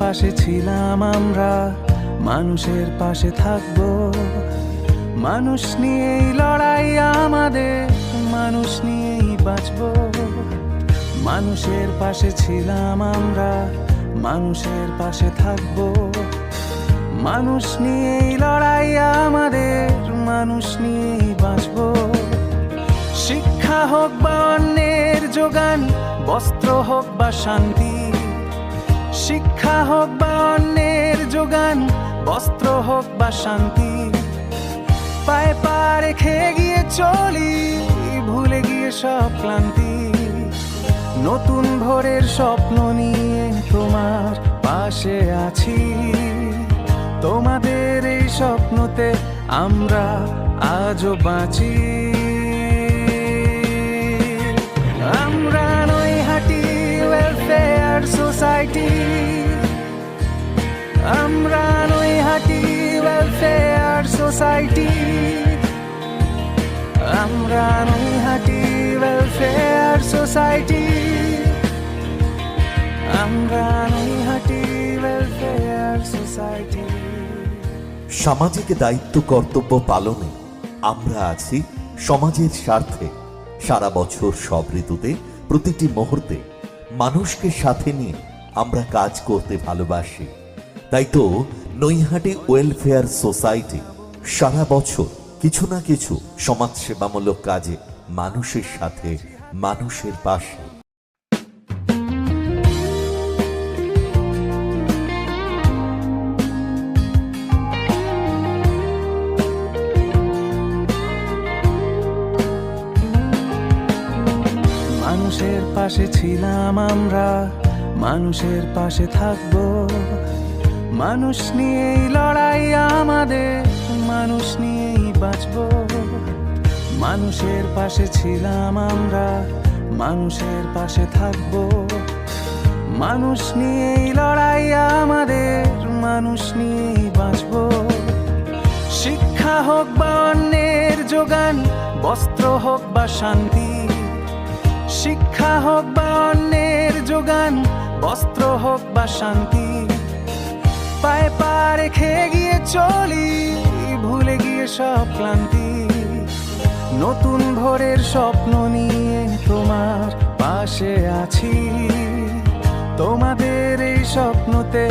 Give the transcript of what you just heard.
পাশে ছিলাম আমরা, মানুষের পাশে থাকবো। মানুষ নিয়েই লড়াই আমাদের, মানুষ নিয়েই বাঁচবো। মানুষের পাশে ছিলাম আমরা, মানুষের পাশে থাকবো। মানুষ নিয়েই লড়াই আমাদের, মানুষ নিয়েই বাঁচবো। শিক্ষা হোক বা অন্যের যোগান, বস্ত্র হোক বা শান্তি। শিক্ষা হোক বা অন্যের যোগান, বস্ত্র হোক বা শান্তি। পায়ে পা রেখে গিয়ে চলি, ভুলে গিয়ে সব ক্লান্তি। নতুন ভোরের স্বপ্ন নিয়ে তোমার পাশে আছি। তোমাদের এই স্বপ্নতে আমরা আজও বাঁচি। আমরা নৈহাটি ওয়েলফেয়ার সোসাইটি, আমরা নৈহাটি ওয়েলফেয়ার সোসাইটি, আমরা নৈহাটি ওয়েলফেয়ার সোসাইটি, আমরা নৈহাটি ওয়েলফেয়ার সোসাইটি। সামাজিক দায়িত্ব কর্তব্য পালনে আমরা আছি সমাজের স্বার্থে। সারা বছর সব ঋতুতে প্রতিটি মুহূর্তে মানুষকে সাথে নিয়ে আমরা কাজ করতে ভালোবাসি। তাই তো নৈহাটি ওয়েলফেয়ার সোসাইটি সারা বছর কিছু না কিছু সমাজসেবামূলক কাজে মানুষের সাথে, মানুষের পাশে। মানুষের পাশে ছিলাম আমরা, মানুষের পাশে থাকবো। মানুষ নিয়েই লড়াই আমাদের, মানুষ নিয়েই বাঁচবো। মানুষের পাশে ছিলাম আমরা, মানুষের পাশে থাকবো। মানুষ নিয়েই লড়াই আমাদের, মানুষ নিয়েই বাঁচবো। শিক্ষা হোক বা অন্যের যোগান, বস্ত্র হোক বা শান্তি। শিক্ষা হোক বা অন্যের যোগান, বস্ত্র হোক বা শান্তি। পায়ে পা রেখে গিয়ে চলি, ভুলে গিয়ে সব ক্লান্তি। নতুন ভোরের স্বপ্ন নিয়ে তোমার পাশে আছি। তোমাদের এই স্বপ্নতে